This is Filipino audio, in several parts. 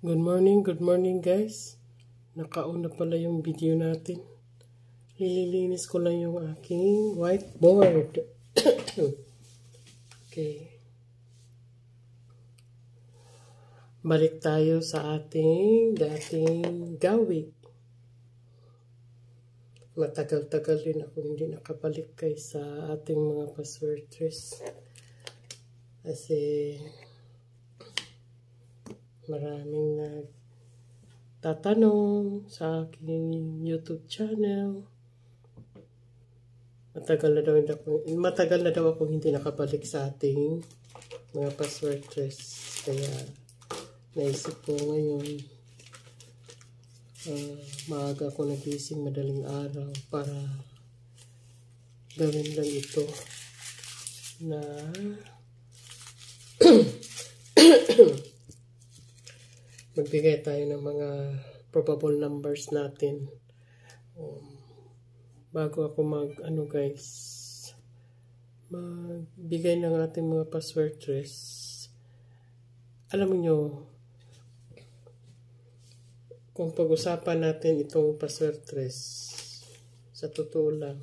Good morning guys. Nakauna pala yung video natin. Lililinis ko lang yung aking whiteboard. Okay. Balik tayo sa ating dating gawin. Matagal-tagal din ako hindi nakabalik guys sa ating mga passwordless. Kasi maraming nagtatanong sa aking YouTube channel. Matagal na daw ako hindi nakabalik sa ating mga passwordless. Kaya naisip ko ngayon maaga ako nagising madaling araw para gawin lang ito na magbigay tayo ng mga probable numbers natin. Bago ako magbigay ng ating mga passwordless. Alam niyo, kung pag-usapan natin itong passwordless, sa totoo lang,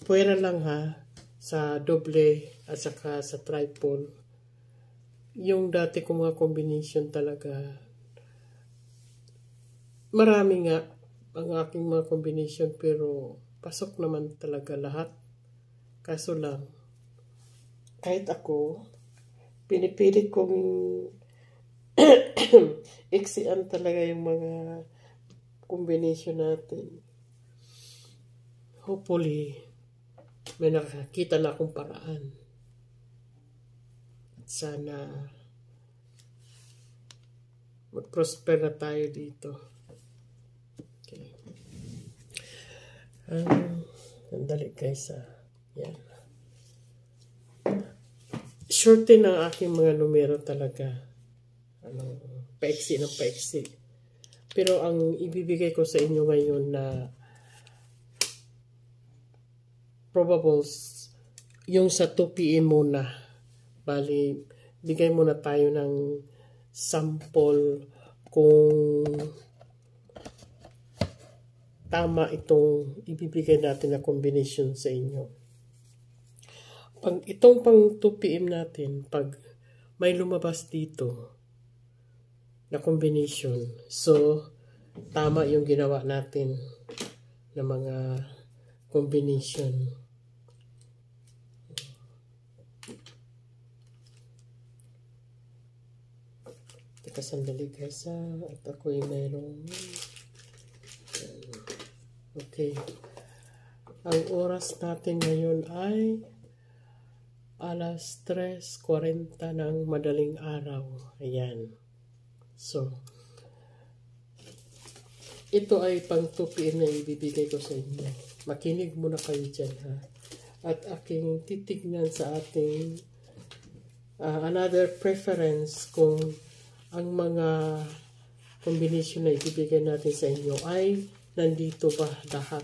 pwera lang sa doble at saka sa triple. Yung dati kong mga combination talaga, marami nga ang aking mga combination pero pasok naman talaga lahat. Kaso lang, kahit ako, pinipilit kong iksian talaga yung mga combination natin. Hopefully, may nakakita na akong paraan. Sana mag-prosper na tayo dito. Okay. Sandali guys. Yan. Shorten ang aking mga numero talaga. Paiksi ng paiksi. Pero ang ibibigay ko sa inyo ngayon na probables, yung sa 2 PM muna. Bali, bigay muna tayo ng sample kung tama itong ibibigay natin na combination sa inyo. Pag itong pang 2 PM natin, pag may lumabas dito na combination, so tama yung ginawa natin na mga combination. Sandali guys at ako'y mayroong okay. Ang oras natin ngayon ay alas 3:40 ng madaling araw. Ayan. So ito ay pang 2 PM na ibibigay ko sa inyo. Makinig muna kayo dyan at aking titignan sa ating another preference kung ang mga combination na ibibigay natin sa inyo ay nandito ba lahat.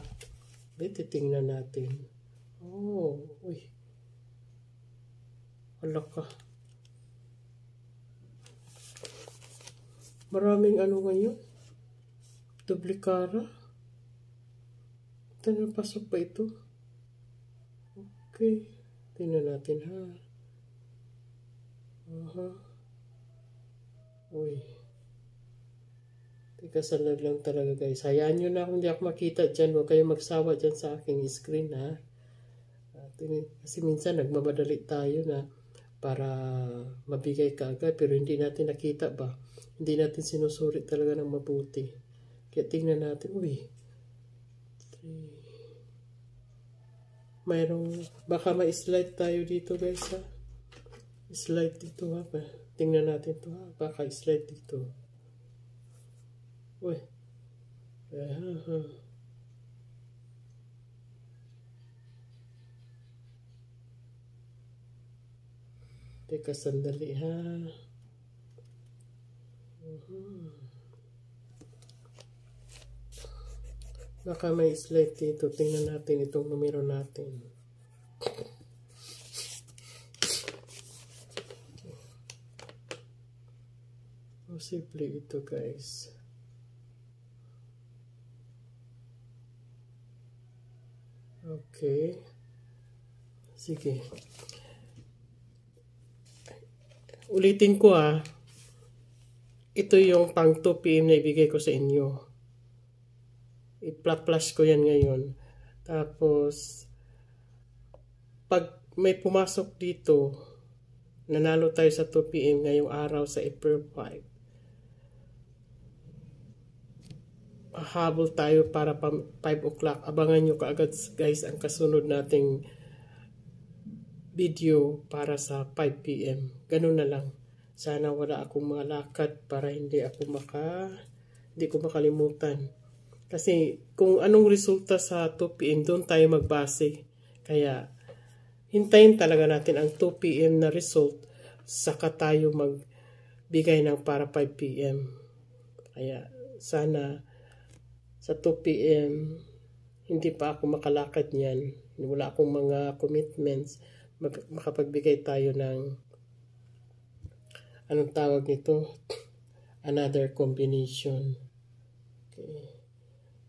Titingnan natin. Uy. Hala ka. Maraming ngayon. Duplikara. Pasok pa ito. Okay. Tingnan natin Uy. Teka, sanad lang talaga guys. Hayaan nyo na kung hindi ako makita dyan. Huwag kayong magsawa dyan sa aking screen Kasi minsan nagmamadali tayo na para mabigay ka agad. Pero hindi natin nakita ba? Hindi natin sinusuri talaga ng mabuti. Kaya tingnan natin. Uy. 3. Baka ma-slide tayo dito guys Slide dito Tingnan natin ito Baka slide dito. Uy. Teka sandali Baka may slide dito. Tingnan natin itong numero natin. Posible ito guys. Okay. Sige. Ulitin ko ito yung pang 2 PM na ibigay ko sa inyo. I-flash ko yan ngayon. Tapos, pag may pumasok dito, nanalo tayo sa 2 PM ngayong araw sa April 5. Habol tayo para 5 o'clock. Abangan nyo kaagad guys ang kasunod nating video para sa 5 PM. Ganun na lang. Sana wala akong mga lakad para hindi ko makalimutan. Kasi kung anong resulta sa 2 PM, doon tayo magbase. Kaya hintayin talaga natin ang 2 PM na result, saka tayo magbigay ng para 5 PM. Kaya sana sa 2 PM, hindi pa ako makalakad niyan. Wala akong mga commitments. Makapagbigay tayo ng, anong tawag nito? Another combination. Okay.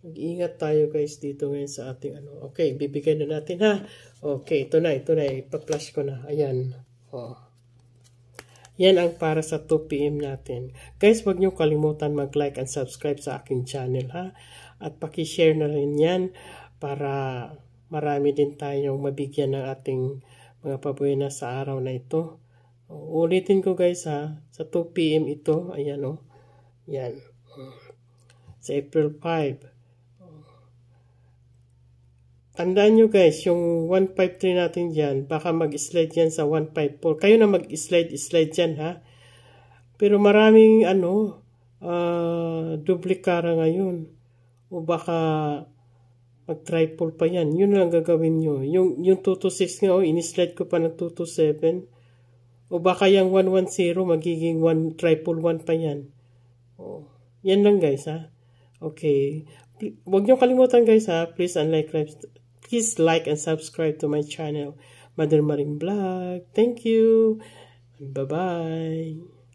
Mag-ingat tayo guys dito ngayon sa ating Okay, bibigay na natin ha. Okay, ito na. Ipa-flash ko na. Ayan. Yan ang para sa 2 PM natin. Guys, huwag niyo kalimutan mag-like and subscribe sa aking channel ha. At paki-share na rin yan para marami din tayong mabigyan ng ating mga pabuena sa araw na ito. Ulitin ko guys ha. Sa 2 PM ito. Ayan Yan. Sa April 5. Tandaan nyo guys, yung 153 natin dyan, baka mag-slide yan sa 154. Kayo na mag-slide dyan ha. Pero maraming duplikara ngayon. O baka mag-triple pa yan. Yun lang gagawin nyo. Yung 226 nga, in-slide ko pa ng 227. O baka yung 110 magiging 1 pa yan. Yan lang guys ha. Okay. Huwag nyo kalimutan guys ha. Please like and subscribe to my channel, Mother Maring Vlog. Thank you. Bye-bye.